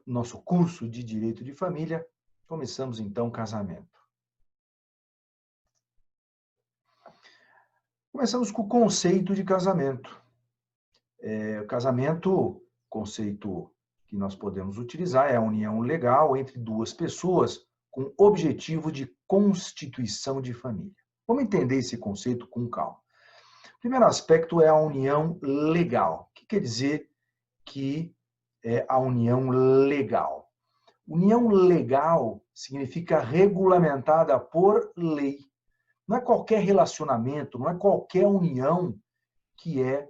nosso curso de Direito de Família. Começamos, então, casamento. Começamos com o conceito de casamento. O casamento, conceito que nós podemos utilizar, é a união legal entre duas pessoas com objetivo de constituição de família. Vamos entender esse conceito com calma. O primeiro aspecto é a união legal. O que quer dizer que é a união legal? União legal significa regulamentada por lei. Não é qualquer relacionamento, não é qualquer união que é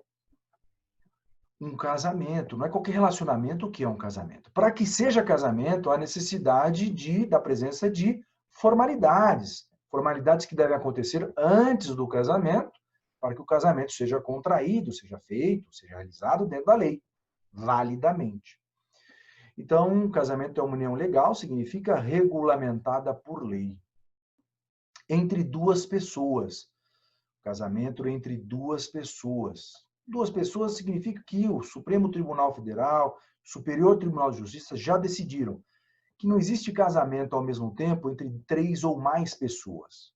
um casamento, não é qualquer relacionamento que é um casamento. Para que seja casamento, há necessidade da presença de formalidades. Formalidades que devem acontecer antes do casamento, para que o casamento seja contraído, seja feito, seja realizado dentro da lei, validamente. Então, casamento é uma união legal, significa regulamentada por lei. Entre duas pessoas. Casamento entre duas pessoas. Duas pessoas significa que o Supremo Tribunal Federal, Superior Tribunal de Justiça já decidiram que não existe casamento ao mesmo tempo entre 3 ou mais pessoas.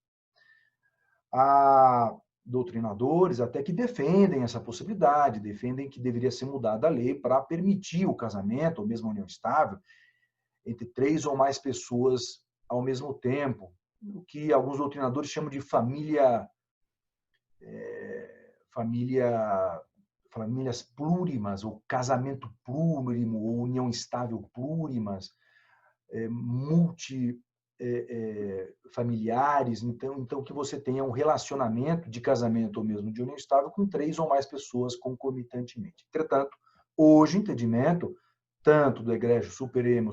Há doutrinadores até que defendem essa possibilidade, defendem que deveria ser mudada a lei para permitir o casamento, ou mesmo a união estável, entre 3 ou mais pessoas ao mesmo tempo, o que alguns doutrinadores chamam de famílias plurimas, ou casamento plurimo, ou união estável plurimas, multifamiliares, então que você tenha um relacionamento de casamento ou mesmo de união estável com 3 ou mais pessoas concomitantemente. Entretanto, hoje o entendimento, tanto do Egrégio Supremo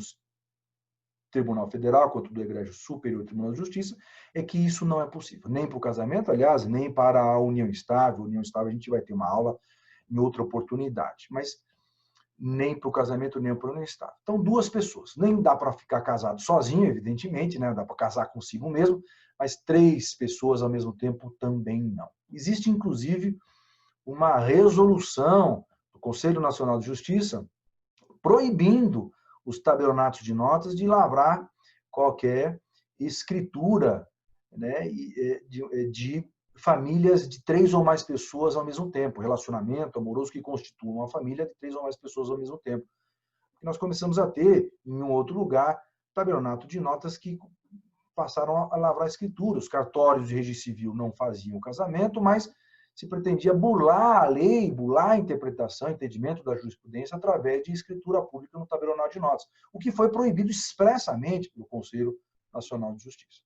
Tribunal Federal quanto do Egrégio Superior Tribunal de Justiça, é que isso não é possível. Nem para o casamento, aliás, nem para a união estável. União estável a gente vai ter uma aula em outra oportunidade, mas nem para o casamento, nem para a união estável. Então, duas pessoas. Nem dá para ficar casado sozinho, evidentemente, né? Dá para casar consigo mesmo, mas 3 pessoas ao mesmo tempo também não. Existe, inclusive, uma resolução do Conselho Nacional de Justiça proibindo os tabelionatos de notas de lavrar qualquer escritura, né, de famílias de 3 ou mais pessoas ao mesmo tempo, relacionamento amoroso que constitua uma família de 3 ou mais pessoas ao mesmo tempo. E nós começamos a ter, em um outro lugar, tabelionato de notas que passaram a lavrar escritura. Os cartórios de registro civil não faziam o casamento, mas se pretendia burlar a lei, burlar a interpretação, entendimento da jurisprudência através de escritura pública no tabelionato de notas, o que foi proibido expressamente pelo Conselho Nacional de Justiça,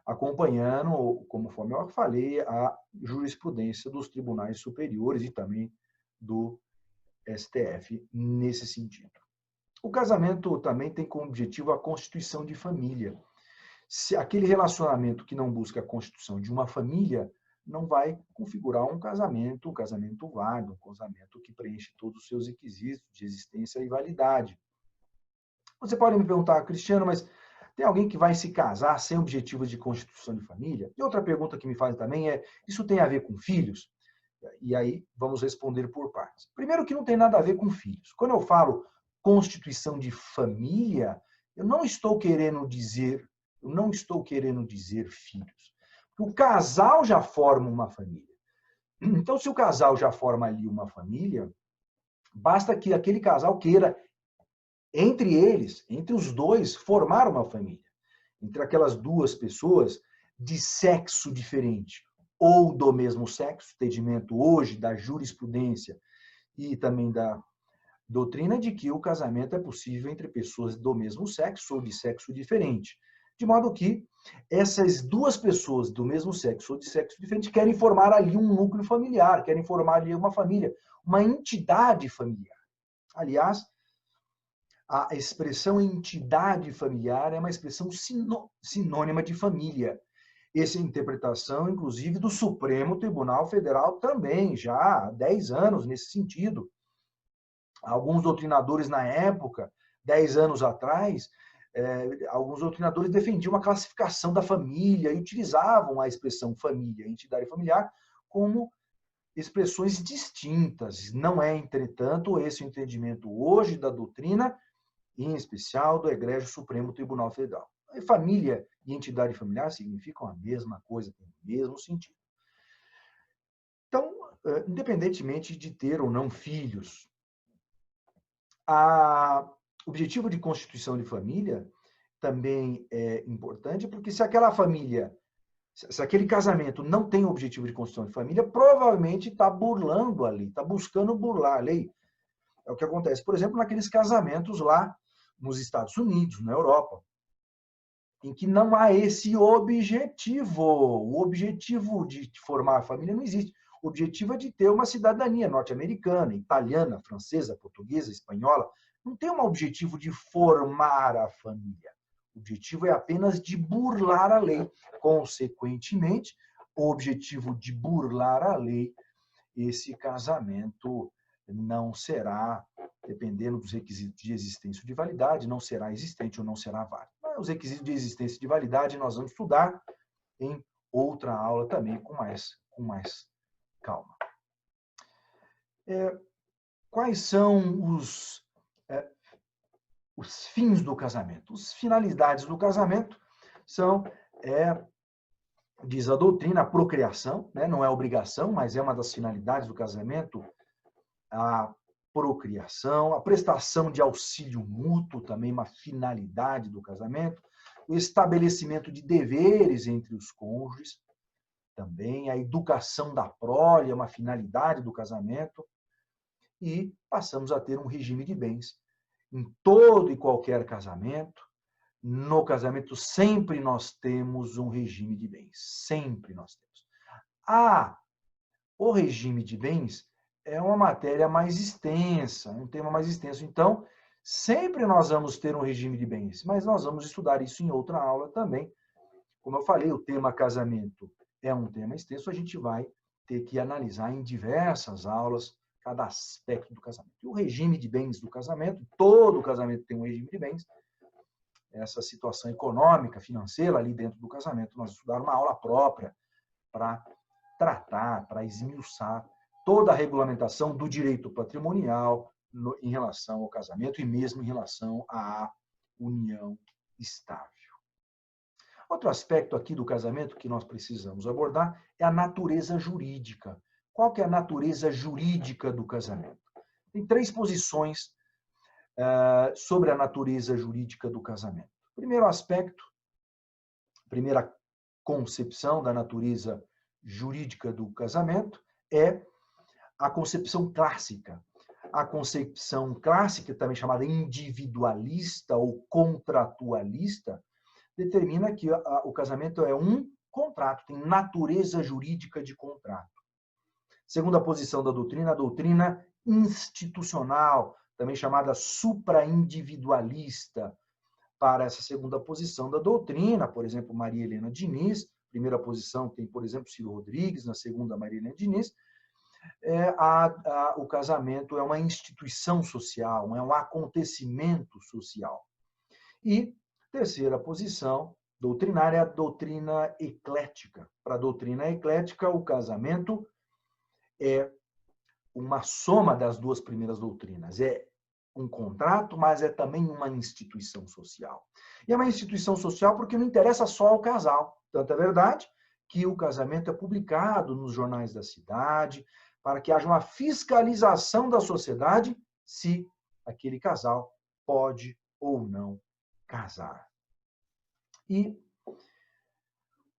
acompanhando, conforme eu falei, a jurisprudência dos tribunais superiores e também do STF nesse sentido. O casamento também tem como objetivo a constituição de família. Se aquele relacionamento que não busca a constituição de uma família não vai configurar um casamento válido, um casamento que preenche todos os seus requisitos de existência e validade. Você pode me perguntar, Cristiano, mas tem alguém que vai se casar sem objetivos de constituição de família? E outra pergunta que me fazem também é, isso tem a ver com filhos? E aí vamos responder por partes. Primeiro que não tem nada a ver com filhos. Quando eu falo constituição de família, eu não estou querendo dizer filhos. O casal já forma uma família. Então, se o casal já forma ali uma família, basta que aquele casal queira, entre eles, entre os dois, formar uma família. Entre aquelas duas pessoas de sexo diferente ou do mesmo sexo, entendimento hoje da jurisprudência e também da doutrina de que o casamento é possível entre pessoas do mesmo sexo ou de sexo diferente. De modo que essas duas pessoas do mesmo sexo ou de sexo diferente querem formar ali um núcleo familiar, querem formar ali uma família, uma entidade familiar. Aliás, a expressão entidade familiar é uma expressão sinônima de família. Essa interpretação, inclusive, do Supremo Tribunal Federal também, já há 10 anos nesse sentido. Alguns doutrinadores na época, 10 anos atrás, alguns doutrinadores defendiam uma classificação da família e utilizavam a expressão família, entidade familiar, como expressões distintas. Não é, entretanto, esse o entendimento hoje da doutrina em especial do Egrégio Supremo Tribunal Federal. E família e entidade familiar significam a mesma coisa, têm o mesmo sentido. Então, independentemente de ter ou não filhos, o objetivo de constituição de família também é importante, porque se aquela família, se aquele casamento não tem o objetivo de constituição de família, provavelmente está burlando a lei, está buscando burlar a lei. É o que acontece, por exemplo, naqueles casamentos lá nos Estados Unidos, na Europa, em que não há esse objetivo. O objetivo de formar a família não existe. O objetivo é de ter uma cidadania norte-americana, italiana, francesa, portuguesa, espanhola. Não tem um objetivo de formar a família. O objetivo é apenas de burlar a lei. Consequentemente, o objetivo de burlar a lei, esse casamento não será, dependendo dos requisitos de existência ou de validade, não será existente ou não será válido. Mas os requisitos de existência e de validade nós vamos estudar em outra aula também com mais calma. Quais são os fins do casamento? As finalidades do casamento são, diz a doutrina, a procriação, né? Não é obrigação, mas é uma das finalidades do casamento, a procriação, a prestação de auxílio mútuo, também uma finalidade do casamento, o estabelecimento de deveres entre os cônjuges, também a educação da prole é uma finalidade do casamento, e passamos a ter um regime de bens. Em todo e qualquer casamento, no casamento sempre nós temos um regime de bens, sempre nós temos. O regime de bens é uma matéria mais extensa, um tema mais extenso. Então, sempre nós vamos ter um regime de bens, mas nós vamos estudar isso em outra aula também. Como eu falei, o tema casamento é um tema extenso, a gente vai ter que analisar em diversas aulas cada aspecto do casamento. E o regime de bens do casamento, todo casamento tem um regime de bens, essa situação econômica, financeira ali dentro do casamento, nós vamos estudar uma aula própria para tratar, para esmiuçar toda a regulamentação do direito patrimonial em relação ao casamento e mesmo em relação à união estável. Outro aspecto aqui do casamento que nós precisamos abordar é a natureza jurídica. Qual que é a natureza jurídica do casamento? Tem 3 posições sobre a natureza jurídica do casamento. Primeiro aspecto, primeira concepção da natureza jurídica do casamento é a concepção clássica. A concepção clássica, também chamada individualista ou contratualista, determina que o casamento é um contrato, tem natureza jurídica de contrato. Segunda posição da doutrina, a doutrina institucional, também chamada supraindividualista. Para essa segunda posição da doutrina, por exemplo, Maria Helena Diniz, primeira posição tem, por exemplo, Ciro Rodrigues, na segunda, Maria Helena Diniz, o casamento é uma instituição social, é um acontecimento social. E terceira posição doutrinária é a doutrina eclética. Para a doutrina eclética, o casamento é uma soma das 2 primeiras doutrinas. É um contrato, mas é também uma instituição social. E é uma instituição social porque não interessa só ao casal. Tanto é verdade que o casamento é publicado nos jornais da cidade, para que haja uma fiscalização da sociedade se aquele casal pode ou não casar. E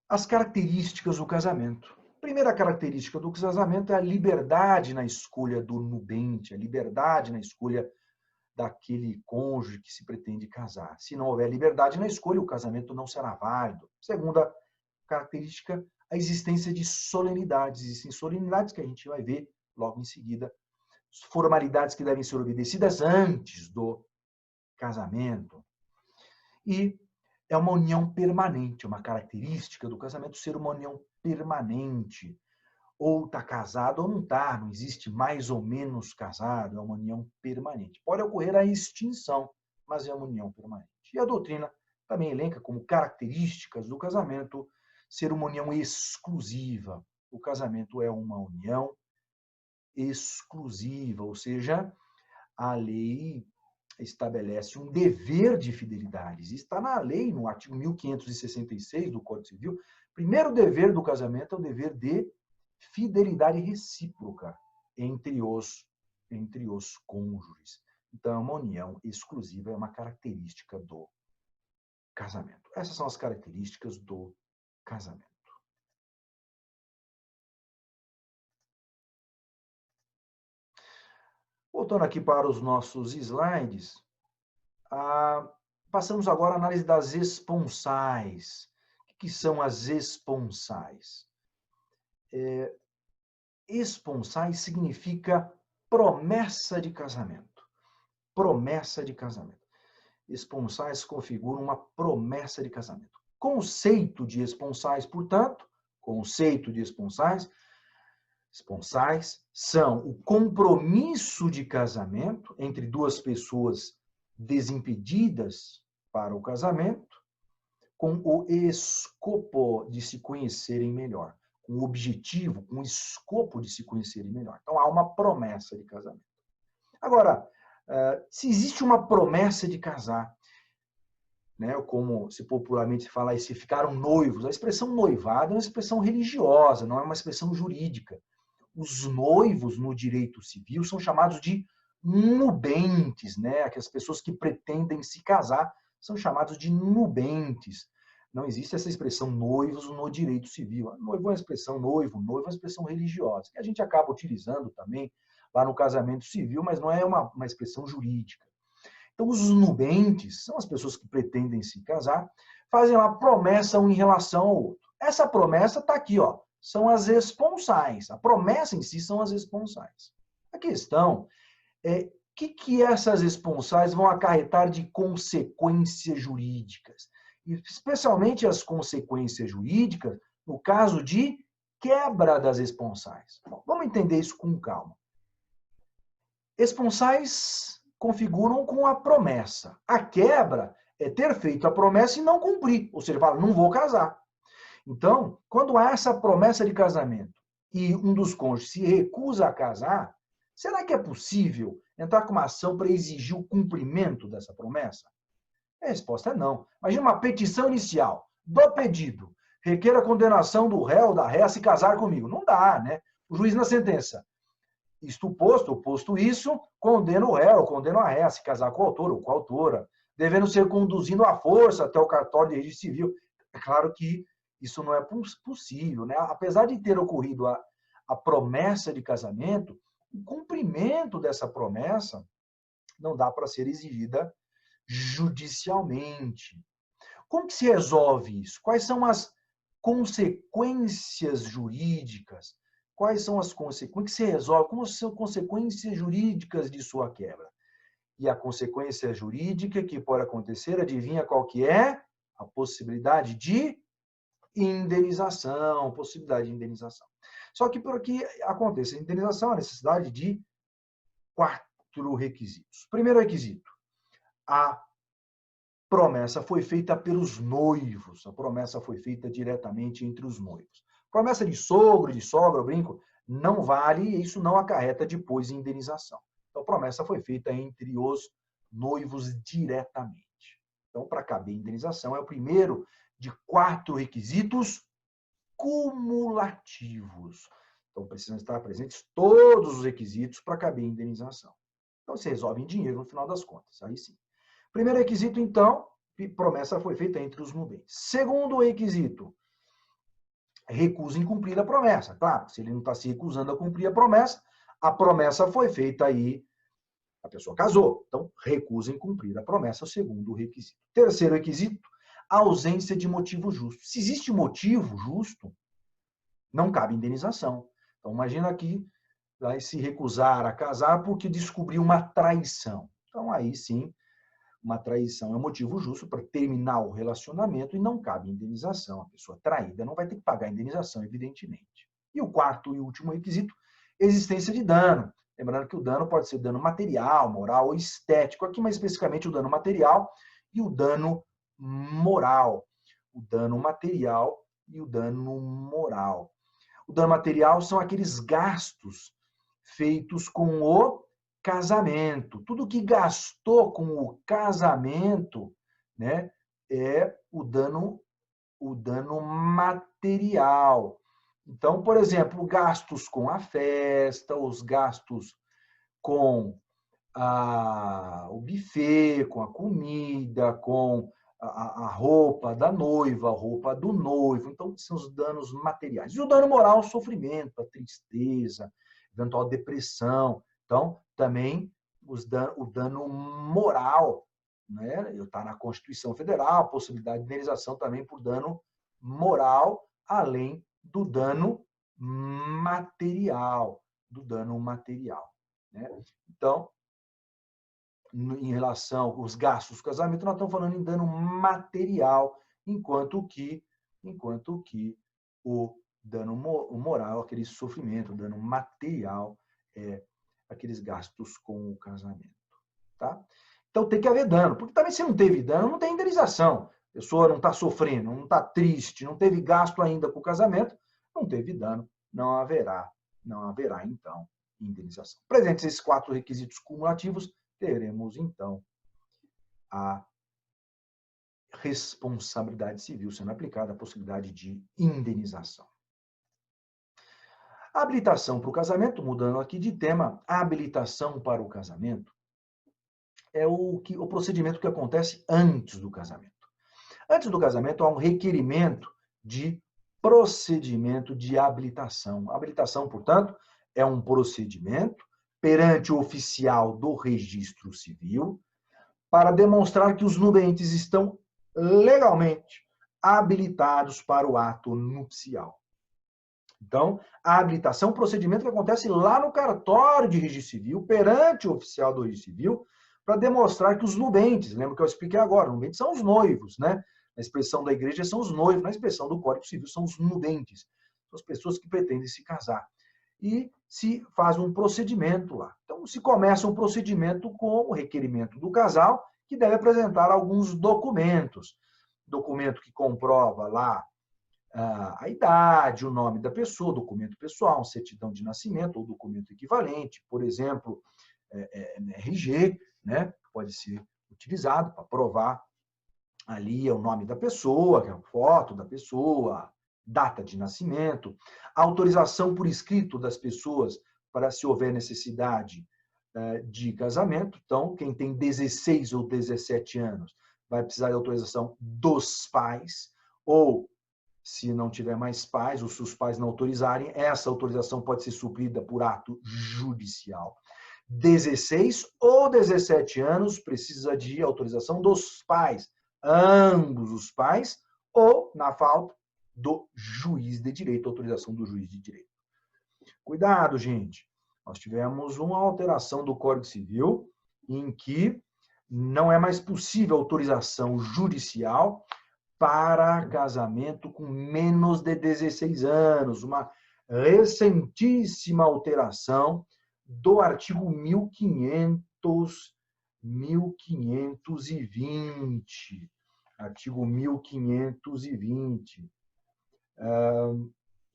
as características do casamento. A primeira característica do casamento é a liberdade na escolha do nubente, a liberdade na escolha daquele cônjuge que se pretende casar. Se não houver liberdade na escolha, o casamento não será válido. Segunda característica, a existência de solenidades. Existem solenidades que a gente vai ver logo em seguida, formalidades que devem ser obedecidas antes do casamento. E é uma união permanente, uma característica do casamento ser uma união permanente. Ou está casado ou não está, não existe mais ou menos casado, é uma união permanente. Pode ocorrer a extinção, mas é uma união permanente. E a doutrina também elenca como características do casamento ser uma união exclusiva. O casamento é uma união exclusiva, ou seja, a lei estabelece um dever de fidelidade. Isso está na lei, no artigo 1566 do Código Civil. Primeiro dever do casamento é o dever de fidelidade recíproca entre os cônjuges. Então, uma união exclusiva é uma característica do casamento. Essas são as características do casamento. Voltando aqui para os nossos slides, passamos agora à análise das esponsais. O que são as esponsais? Esponsais significa promessa de casamento. Promessa de casamento. Esponsais configuram uma promessa de casamento. Conceito de esponsais, portanto, conceito de esponsais são o compromisso de casamento entre duas pessoas desimpedidas para o casamento, com o escopo de se conhecerem melhor, com o objetivo, com o escopo de se conhecerem melhor. Então, há uma promessa de casamento. Agora, se existe uma promessa de casar, né, como se popularmente fala, se ficaram noivos, a expressão noivado é uma expressão religiosa, não é uma expressão jurídica. Os noivos no direito civil são chamados de nubentes, né? Aquelas pessoas que pretendem se casar são chamados de nubentes. Não existe essa expressão noivos no direito civil. Noivo é uma expressão noivo é uma expressão religiosa, que a gente acaba utilizando também lá no casamento civil, mas não é uma expressão jurídica. Então, os nubentes são as pessoas que pretendem se casar, fazem uma promessa um em relação ao outro. Essa promessa está aqui, ó, são as esponsais. A promessa em si são as esponsais. A questão é o que essas esponsais vão acarretar de consequências jurídicas. Especialmente as consequências jurídicas no caso de quebra das esponsais. Bom, vamos entender isso com calma. Esponsais configuram com a promessa. A quebra é ter feito a promessa e não cumprir. Ou seja, fala, não vou casar. Então, quando há essa promessa de casamento e um dos cônjuges se recusa a casar, será que é possível entrar com uma ação para exigir o cumprimento dessa promessa? A resposta é não. Imagina uma petição inicial do pedido. Requer a condenação do réu ou da réa a se casar comigo. Não dá, né? O juiz na sentença. Isto posto isso, condena o réu, condena a réa a se casar com o autor ou com a autora, devendo ser conduzindo à força até o cartório de registro civil. É claro que isso não é possível, né? Apesar de ter ocorrido a promessa de casamento, o cumprimento dessa promessa não dá para ser exigida judicialmente. Como que se resolve isso? Quais são as consequências jurídicas? Quais são as consequências? Como que se resolve? Como são consequências jurídicas de sua quebra? E a consequência jurídica que pode acontecer, adivinha qual que é? A possibilidade de indenização, possibilidade de indenização. Só que para que aconteça a indenização, a necessidade de 4 requisitos. Primeiro requisito, a promessa foi feita pelos noivos, a promessa foi feita diretamente entre os noivos. Promessa de sogro, de sogra, eu brinco, não vale e isso não acarreta depois indenização. Então, a promessa foi feita entre os noivos diretamente. Então, para caber indenização, é o primeiro de 4 requisitos cumulativos. Então, precisam estar presentes todos os requisitos para caber indenização. Então, se resolve em dinheiro no final das contas, aí sim. Primeiro requisito, então, promessa foi feita entre os nubentes. Segundo requisito, recusa em cumprir a promessa. Claro, se ele não está se recusando a cumprir a promessa foi feita aí, a pessoa casou. Então, recusa em cumprir a promessa, o segundo requisito. Terceiro requisito, ausência de motivo justo. Se existe motivo justo, não cabe indenização. Então, imagina que vai se recusar a casar porque descobriu uma traição. Então, aí sim, uma traição é motivo justo para terminar o relacionamento e não cabe indenização. A pessoa traída não vai ter que pagar indenização, evidentemente. E o quarto e último requisito, existência de dano. Lembrando que o dano pode ser dano material, moral ou estético. Aqui, mais especificamente, o dano material e o dano moral. O dano material e o dano moral. O dano material são aqueles gastos feitos com o casamento. Tudo que gastou com o casamento, né, é o dano material. Então, por exemplo, gastos com a festa, os gastos com o buffet, com a comida, com a roupa da noiva, a roupa do noivo. Então, são os danos materiais. E o dano moral, o sofrimento, a tristeza, eventual depressão. Então, também o dano moral, né? Está na Constituição Federal, a possibilidade de indenização também por dano moral, além do dano material, né? Então, em relação aos gastos do casamento, nós estamos falando em dano material, enquanto que o dano moral, aquele sofrimento, o dano material, é aqueles gastos com o casamento. Tá? Então tem que haver dano, porque também se não teve dano, não tem indenização. A pessoa não está sofrendo, não está triste, não teve gasto ainda com o casamento, não teve dano, não haverá então indenização. Presentes esses 4 requisitos cumulativos, teremos, então, a responsabilidade civil sendo aplicada, a possibilidade de indenização. A habilitação para o casamento, mudando aqui de tema, a habilitação para o casamento é o procedimento que acontece antes do casamento. Antes do casamento, há um requerimento de procedimento de habilitação. A habilitação, portanto, é um procedimento perante o oficial do registro civil para demonstrar que os nubentes estão legalmente habilitados para o ato nupcial. Então, a habilitação é um procedimento que acontece lá no cartório de registro civil, perante o oficial do registro civil, para demonstrar que os nubentes, lembra que eu expliquei agora, os nubentes são os noivos, né? Na expressão da igreja são os noivos, na expressão do Código Civil são os nubentes, são as pessoas que pretendem se casar. E se faz um procedimento lá. Então, se começa um procedimento com o requerimento do casal, que deve apresentar alguns documentos. Documento que comprova lá a idade, o nome da pessoa, documento pessoal, certidão de nascimento ou documento equivalente, por exemplo, RG, né? Pode ser utilizado para provar ali o nome da pessoa, a foto da pessoa, data de nascimento, autorização por escrito das pessoas para se houver necessidade de casamento. Então, quem tem 16 ou 17 anos vai precisar de autorização dos pais, ou se não tiver mais pais, ou se os pais não autorizarem, essa autorização pode ser suprida por ato judicial. 16 ou 17 anos precisa de autorização dos pais, ambos os pais, ou, na falta, do juiz de direito, autorização do juiz de direito. Cuidado, gente. Nós tivemos uma alteração do Código Civil em que não é mais possível autorização judicial para casamento com menos de 16 anos. Uma recentíssima alteração do artigo 1520. Artigo 1520.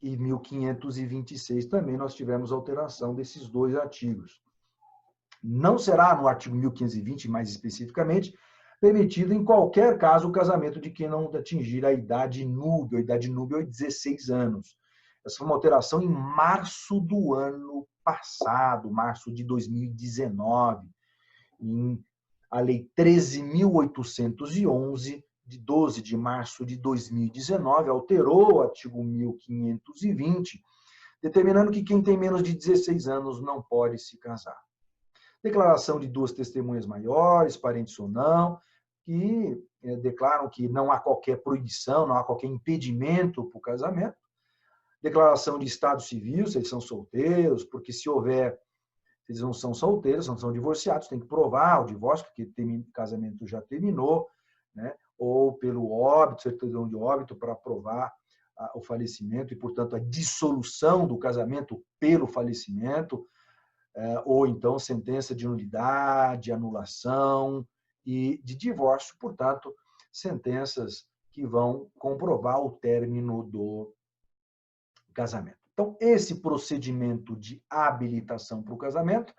E 1526 também nós tivemos alteração desses 2 artigos. Não será no artigo 1520, mais especificamente, permitido em qualquer caso o casamento de quem não atingir a idade núbia. A idade núbia é 16 anos. Essa foi uma alteração em março do ano passado, março de 2019, em a Lei 13.811, de 12 de março de 2019, alterou o artigo 1520, determinando que quem tem menos de 16 anos não pode se casar. Declaração de 2 testemunhas maiores, parentes ou não, que declaram que não há qualquer proibição, não há qualquer impedimento para o casamento. Declaração de estado civil, se eles são solteiros, porque se eles não são solteiros, não são divorciados, tem que provar o divórcio, porque o casamento já terminou, né? Ou pelo óbito, certidão de óbito, para provar o falecimento e, portanto, a dissolução do casamento pelo falecimento, ou então sentença de nulidade, anulação e de divórcio, portanto, sentenças que vão comprovar o término do casamento. Então, esse procedimento de habilitação para o casamento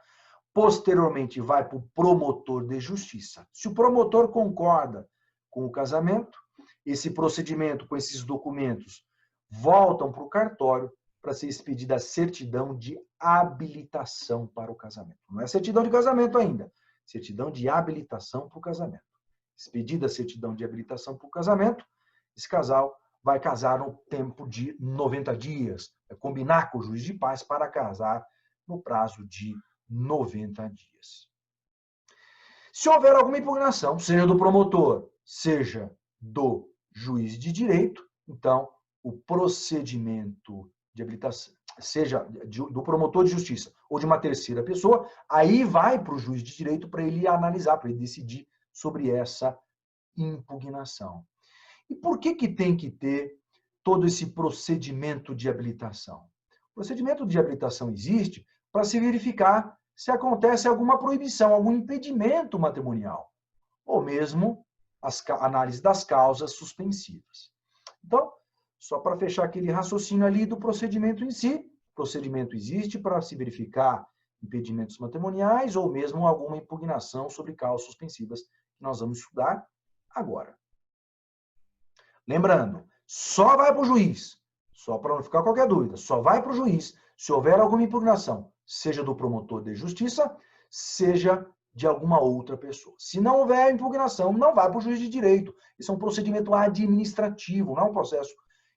posteriormente vai para o promotor de justiça. Se o promotor concorda com o casamento, esse procedimento com esses documentos voltam para o cartório para ser expedida a certidão de habilitação para o casamento. Não é certidão de casamento ainda, certidão de habilitação para o casamento. Expedida a certidão de habilitação para o casamento, esse casal vai casar no tempo de 90 dias, vai combinar com o juiz de paz para casar no prazo de 90 dias. Se houver alguma impugnação, seja do promotor, seja do juiz de direito, então o procedimento de habilitação, seja do promotor de justiça ou de uma terceira pessoa, aí vai para o juiz de direito para ele analisar, para ele decidir sobre essa impugnação. E por que tem que ter todo esse procedimento de habilitação? O procedimento de habilitação existe para se verificar se acontece alguma proibição, algum impedimento matrimonial, ou mesmo a análise das causas suspensivas. Então, só para fechar aquele raciocínio ali do procedimento em si, o procedimento existe para se verificar impedimentos matrimoniais ou mesmo alguma impugnação sobre causas suspensivas que nós vamos estudar agora. Lembrando, só vai para o juiz, só para não ficar qualquer dúvida, só vai para o juiz se houver alguma impugnação, seja do promotor de justiça, seja de alguma outra pessoa. Se não houver impugnação, não vai para o juiz de direito. Isso é um procedimento administrativo, não é um processo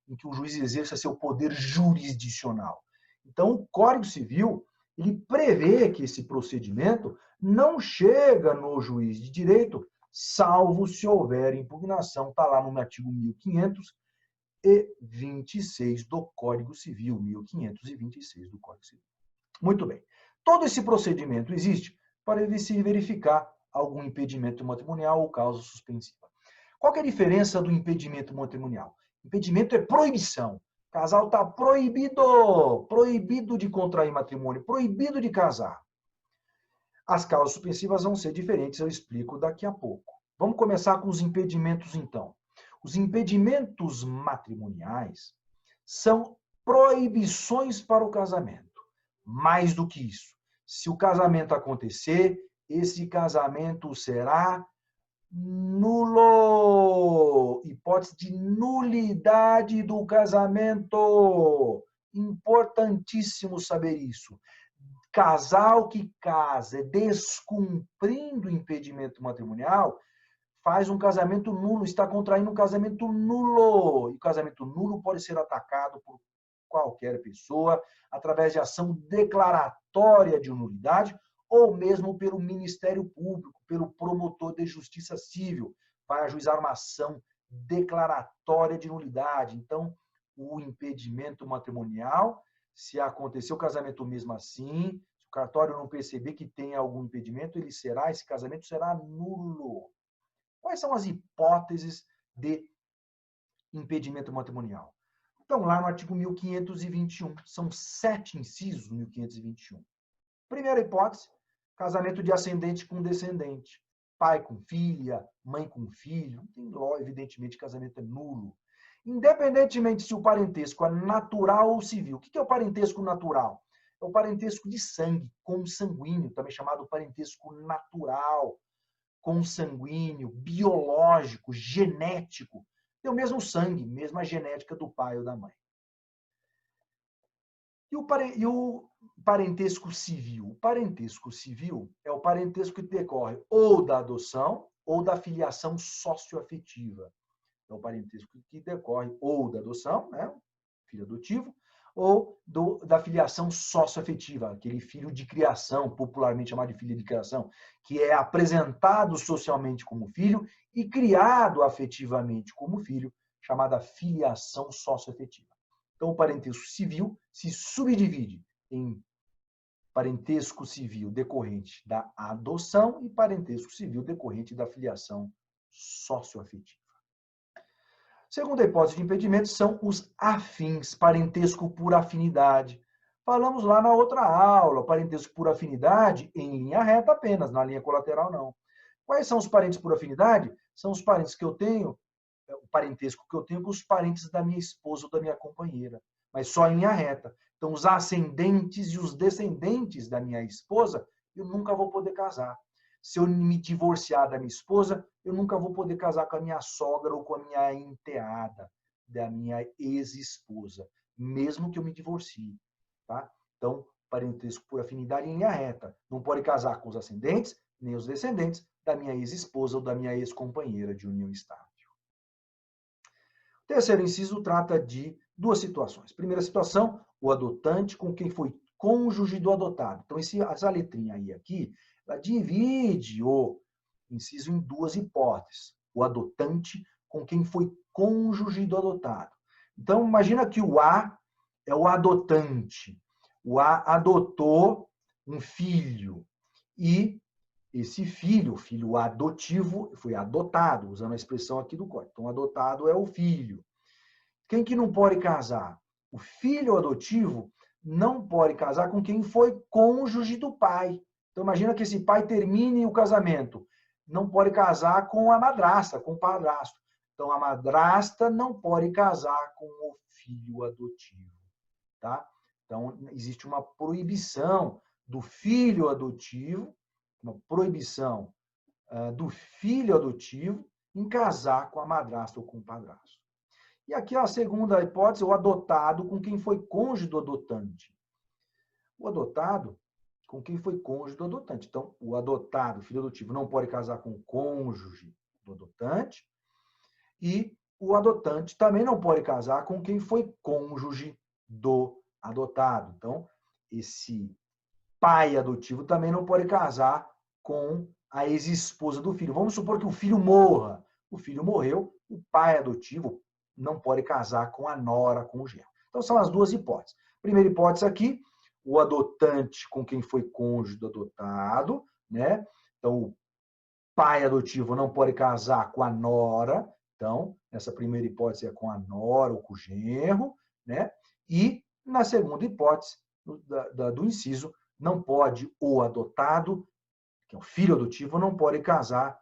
em que o juiz exerça seu poder jurisdicional. Então, o Código Civil, ele prevê que esse procedimento não chega no juiz de direito, salvo se houver impugnação, está lá no artigo 1526 do Código Civil, 1526 do Código Civil. Muito bem. Todo esse procedimento existe para se verificar algum impedimento matrimonial ou causa suspensiva. Qual que é a diferença do impedimento matrimonial? Impedimento é proibição. O casal está proibido de contrair matrimônio, proibido de casar. As causas suspensivas vão ser diferentes, eu explico daqui a pouco. Vamos começar com os impedimentos, então. Os impedimentos matrimoniais são proibições para o casamento. Mais do que isso, se o casamento acontecer, esse casamento será nulo. Hipótese de nulidade do casamento. Importantíssimo saber isso. Casal que casa descumprindo o impedimento matrimonial faz um casamento nulo, está contraindo um casamento nulo. E o casamento nulo pode ser atacado por qualquer pessoa através de ação declaratória de nulidade ou mesmo pelo Ministério Público, pelo promotor de justiça civil, vai ajuizar uma ação declaratória de nulidade. Então, o impedimento matrimonial, se acontecer o casamento mesmo assim, se o cartório não perceber que tem algum impedimento, esse casamento será nulo. Quais são as hipóteses de impedimento matrimonial? Então, lá no artigo 1521, são 7 incisos no 1521. Primeira hipótese, casamento de ascendente com descendente. Pai com filha, mãe com filho. Não tem evidentemente, casamento é nulo. Independentemente se o parentesco é natural ou civil. O que é o parentesco natural? É o parentesco de sangue, consanguíneo, também chamado parentesco natural, consanguíneo, biológico, genético. Tem o mesmo sangue, mesma genética do pai ou da mãe. E o parentesco civil? O parentesco civil é o parentesco que decorre ou da adoção ou da filiação socioafetiva. É o parentesco que decorre ou da adoção, né, filho adotivo, ou da filiação socioafetiva, aquele filho de criação, popularmente chamado de filho de criação, que é apresentado socialmente como filho e criado afetivamente como filho, chamada filiação socioafetiva. Então, o parentesco civil se subdivide em parentesco civil decorrente da adoção e parentesco civil decorrente da filiação socioafetiva. Segunda hipótese de impedimento são os afins, parentesco por afinidade. Falamos lá na outra aula, parentesco por afinidade em linha reta apenas, na linha colateral não. Quais são os parentes por afinidade? São os parentes que eu tenho, o parentesco que eu tenho com os parentes da minha esposa ou da minha companheira, mas só em linha reta. Então, os ascendentes e os descendentes da minha esposa, eu nunca vou poder casar. Se eu me divorciar da minha esposa, eu nunca vou poder casar com a minha sogra ou com a minha enteada, da minha ex-esposa, mesmo que eu me divorcie. Tá? Então, parentesco por afinidade em linha reta. Não pode casar com os ascendentes, nem os descendentes da minha ex-esposa ou da minha ex-companheira de união estável. O terceiro inciso trata de duas situações. Primeira situação, o adotante com quem foi cônjuge do adotado. Então, essa letrinha aí aqui, ela divide o inciso em duas hipóteses. O adotante com quem foi cônjuge do adotado. Então, imagina que o A é o adotante. O A adotou um filho. E esse filho, o filho adotivo, foi adotado, usando a expressão aqui do código. Então, adotado é o filho. Quem que não pode casar? O filho adotivo não pode casar com quem foi cônjuge do pai. Então, imagina que esse pai termine o casamento. Não pode casar com a madrasta, com o padrasto. Então, a madrasta não pode casar com o filho adotivo. Tá? Então, existe uma proibição do filho adotivo, uma proibição do filho adotivo em casar com a madrasta ou com o padrasto. E aqui a segunda hipótese, o adotado com quem foi cônjuge do adotante. O adotado com quem foi cônjuge do adotante. Então, o adotado, o filho adotivo, não pode casar com o cônjuge do adotante. E o adotante também não pode casar com quem foi cônjuge do adotado. Então, esse pai adotivo também não pode casar com a ex-esposa do filho. Vamos supor que o filho morra. O filho morreu, o pai adotivo não pode casar com a nora, com o genro. Então, são as duas hipóteses. Primeira hipótese aqui, o adotante com quem foi cônjuge do adotado, né? Então, o pai adotivo não pode casar com a nora. Então, nessa primeira hipótese é com a nora ou com o genro, né? E na segunda hipótese, do inciso, não pode o adotado, que é o filho adotivo, não pode casar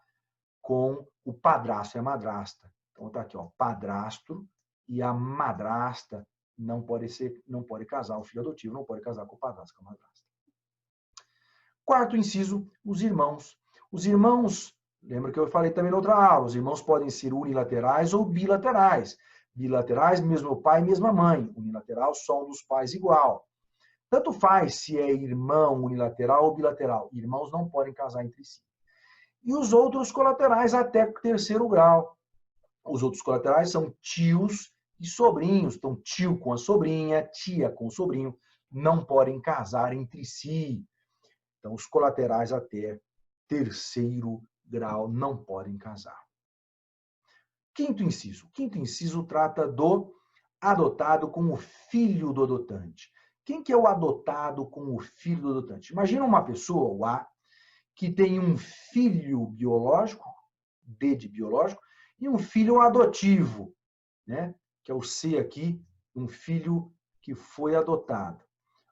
com o padrasto e a madrasta. Então tá aqui, ó, padrasto e a madrasta não pode casar, o filho adotivo não pode casar com o padrasto, com a madrasta. Quarto inciso, os irmãos. Os irmãos, lembra que eu falei também na outra aula, os irmãos podem ser unilaterais ou bilaterais. Bilaterais, mesmo pai, mesma mãe. Unilateral, só um dos pais igual. Tanto faz se é irmão unilateral ou bilateral. Irmãos não podem casar entre si. E os outros colaterais até terceiro grau. Os outros colaterais são tios e sobrinhos. Então, tio com a sobrinha, tia com o sobrinho, não podem casar entre si. Então, os colaterais até terceiro grau não podem casar. Quinto inciso. Quinto inciso trata do adotado com o filho do adotante. Quem que é o adotado com o filho do adotante? Imagina uma pessoa, o A, que tem um filho biológico, D de biológico, e um filho adotivo, né? Que é o C aqui, um filho que foi adotado.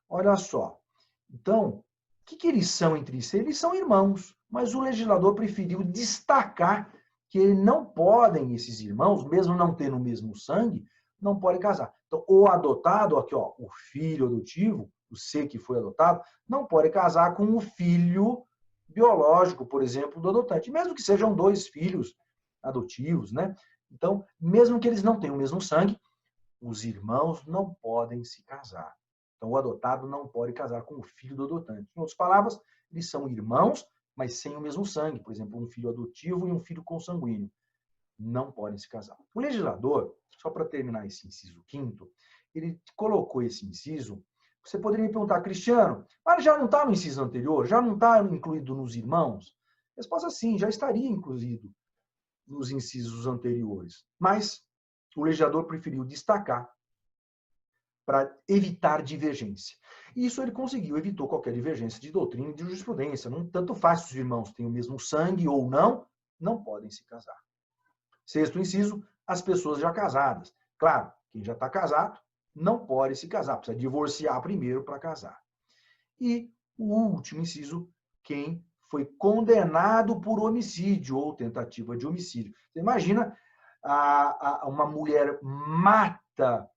Olha só. Então, o que eles são entre si? Eles são irmãos, mas o legislador preferiu destacar que não podem, esses irmãos, mesmo não tendo o mesmo sangue, não podem casar. Então, o adotado, aqui, ó, o filho adotivo, o C que foi adotado, não pode casar com o filho biológico, por exemplo, do adotante, mesmo que sejam dois filhos adotivos, né? Então, mesmo que eles não tenham o mesmo sangue, os irmãos não podem se casar. Então, o adotado não pode casar com o filho do adotante. Em outras palavras, eles são irmãos, mas sem o mesmo sangue. Por exemplo, um filho adotivo e um filho consanguíneo. Não podem se casar. O legislador, só para terminar esse inciso quinto, ele colocou esse inciso. Você poderia me perguntar, Cristiano, mas já não está no inciso anterior? Já não está incluído nos irmãos? A resposta é sim, já estaria incluído nos incisos anteriores. Mas o legislador preferiu destacar para evitar divergência. E isso ele conseguiu, evitou qualquer divergência de doutrina e de jurisprudência. Não tanto faz se os irmãos têm o mesmo sangue ou não, não podem se casar. Sexto inciso, as pessoas já casadas. Claro, quem já está casado não pode se casar, precisa divorciar primeiro para casar. E o último inciso, quem foi condenado por homicídio ou tentativa de homicídio. Você imagina uma mulher mata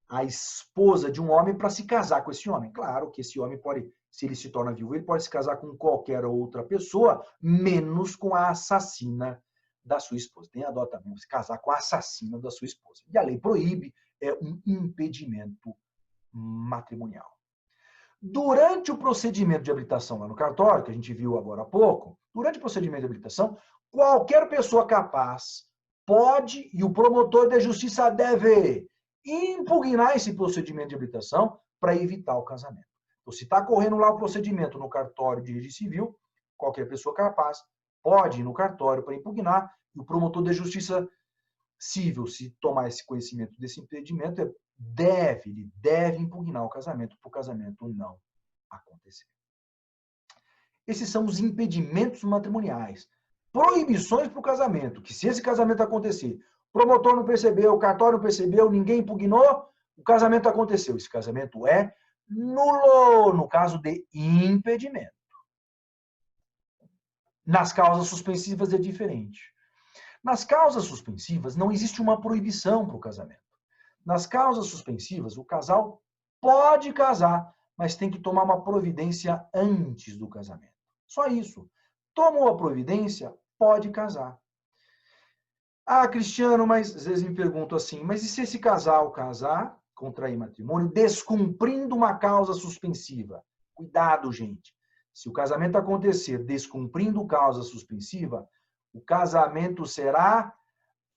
a esposa de um homem para se casar com esse homem. Claro que esse homem pode Se ele se torna viúvo, ele pode se casar com qualquer outra pessoa, menos com a assassina da sua esposa. Tem a dó também, se casar com a assassina da sua esposa. E a lei proíbe, é um impedimento matrimonial. Durante o procedimento de habilitação lá no cartório, que a gente viu agora há pouco, durante o procedimento de habilitação, qualquer pessoa capaz pode, e o promotor da justiça deve, impugnar esse procedimento de habilitação para evitar o casamento. Então, se está correndo lá o procedimento no cartório de registro civil, qualquer pessoa capaz pode ir no cartório para impugnar, e o promotor da justiça civil, se tomar esse conhecimento desse impedimento, ele deve impugnar o casamento para o casamento não acontecer. Esses são os impedimentos matrimoniais. Proibições para o casamento, que se esse casamento acontecer, o promotor não percebeu, o cartório não percebeu, ninguém impugnou, o casamento aconteceu. Esse casamento é nulo, no caso de impedimento. Nas causas suspensivas é diferente. Nas causas suspensivas não existe uma proibição para o casamento. Nas causas suspensivas, o casal pode casar, mas tem que tomar uma providência antes do casamento. Só isso. Tomou a providência, pode casar. Ah, Cristiano, mas às vezes me pergunto assim, mas e se esse casal casar, contrair matrimônio, descumprindo uma causa suspensiva? Cuidado, gente. Se o casamento acontecer descumprindo causa suspensiva, o casamento será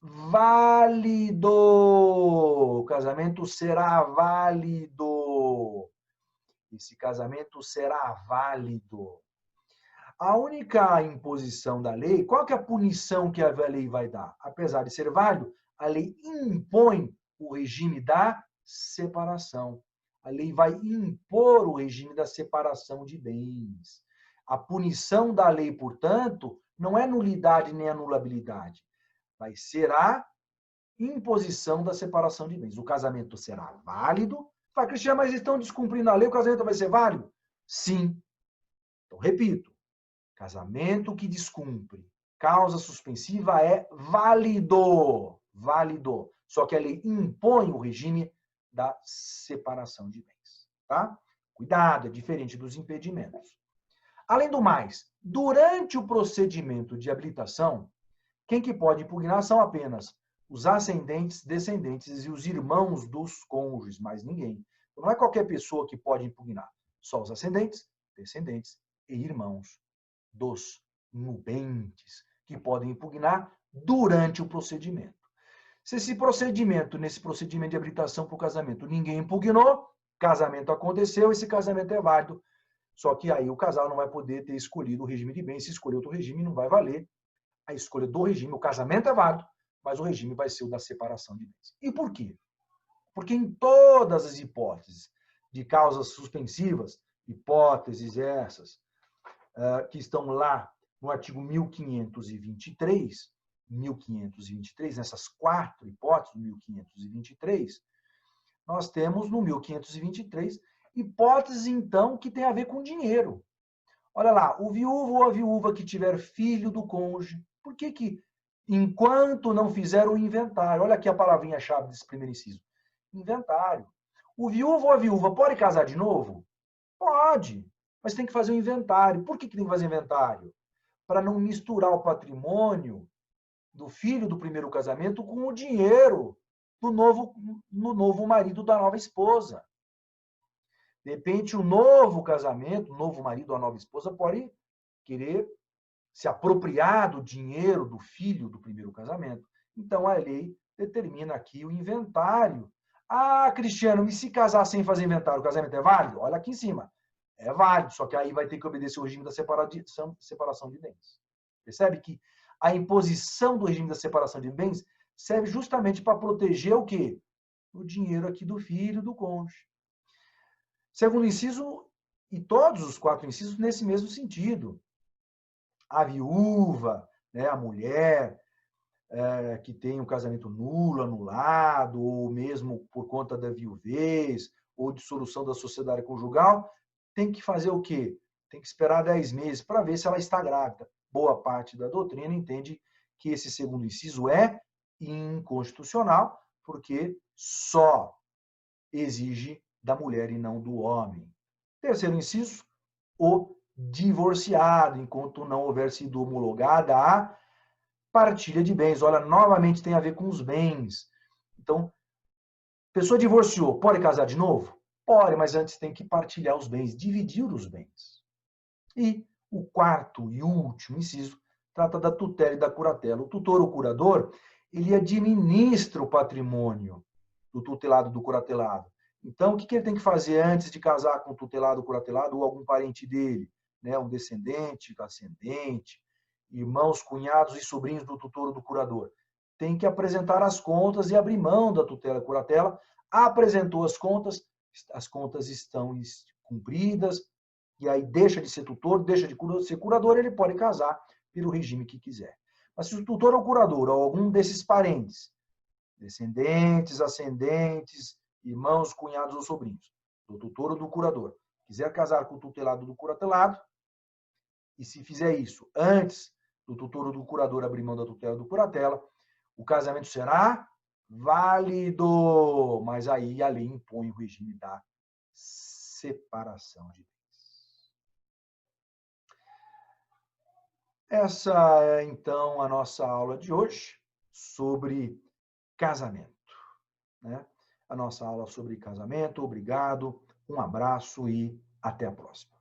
válido. O casamento será válido. Esse casamento será válido. A única imposição da lei, qual que é a punição que a lei vai dar? Apesar de ser válido, a lei impõe o regime da separação. A lei vai impor o regime da separação de bens. A punição da lei, portanto, não é nulidade nem anulabilidade. Vai ser a imposição da separação de bens. O casamento será válido. Fala, Cristiano, mas estão descumprindo a lei, o casamento vai ser válido? Sim. Então, repito. Casamento que descumpre causa suspensiva é válido. Válido. Só que a lei impõe o regime da separação de bens. Tá? Cuidado, é diferente dos impedimentos. Além do mais, durante o procedimento de habilitação, quem que pode impugnar são apenas os ascendentes, descendentes e os irmãos dos cônjuges, mais ninguém. Então, não é qualquer pessoa que pode impugnar, só os ascendentes, descendentes e irmãos dos nubentes, que podem impugnar durante o procedimento. Se esse procedimento, nesse procedimento de habilitação para o casamento, ninguém impugnou, casamento aconteceu, esse casamento é válido. Só que aí o casal não vai poder ter escolhido o regime de bens, se escolher outro regime, não vai valer a escolha do regime. O casamento é válido, mas o regime vai ser o da separação de bens. E por quê? Porque em todas as hipóteses de causas suspensivas, hipóteses essas, que estão lá no artigo 1523, nessas 4 hipóteses, 1523, nós temos no 1523 hipóteses, então, que tem a ver com dinheiro. Olha lá, o viúvo ou a viúva que tiver filho do cônjuge, por que enquanto não fizeram o inventário, olha aqui a palavrinha-chave desse primeiro inciso, inventário. O viúvo ou a viúva pode casar de novo? Pode, mas tem que fazer o inventário. Por que tem que fazer inventário? Para não misturar o patrimônio do filho do primeiro casamento com o dinheiro do novo marido da nova esposa. De repente, o novo casamento, o novo marido ou a nova esposa pode querer se apropriar do dinheiro do filho do primeiro casamento. Então, a lei determina aqui o inventário. Ah, Cristiano, e se casar sem fazer inventário, o casamento é válido? Olha aqui em cima. É válido, só que aí vai ter que obedecer o regime da separação de bens. Percebe que a imposição do regime da separação de bens serve justamente para proteger o quê? O dinheiro aqui do filho, do cônjuge. Segundo inciso, e todos os 4 incisos nesse mesmo sentido. A viúva, né, a mulher que tem um casamento nulo, anulado, ou mesmo por conta da viuvez, ou dissolução da sociedade conjugal, tem que fazer o quê? Tem que esperar 10 meses para ver se ela está grávida. Boa parte da doutrina entende que esse segundo inciso é inconstitucional, porque só exige da mulher e não do homem. Terceiro inciso, o divorciado, enquanto não houver sido homologada a partilha de bens. Olha, novamente tem a ver com os bens. Então, pessoa divorciou, pode casar de novo? Pode, mas antes tem que partilhar os bens, dividir os bens. E o quarto e último inciso trata da tutela e da curatela. O tutor ou curador, ele administra o patrimônio do tutelado do curatelado. Então, o que ele tem que fazer antes de casar com o tutelado ou curatelado ou algum parente dele? Né? Um descendente, ascendente, irmãos, cunhados e sobrinhos do tutor ou do curador. Tem que apresentar as contas e abrir mão da tutela e curatela. Apresentou as contas estão cumpridas, e aí deixa de ser tutor, deixa de ser curador, ele pode casar pelo regime que quiser. Mas se o tutor ou curador, ou algum desses parentes, descendentes, ascendentes, irmãos, cunhados ou sobrinhos, do tutor ou do curador, quiser casar com o tutelado do curatelado, e se fizer isso antes do tutor ou do curador abrir mão da tutela do curatela, o casamento será válido, mas aí a lei impõe o regime da separação de bens. Essa é, então, a nossa aula de hoje sobre casamento. Né? A nossa aula sobre casamento. Obrigado, um abraço e até a próxima.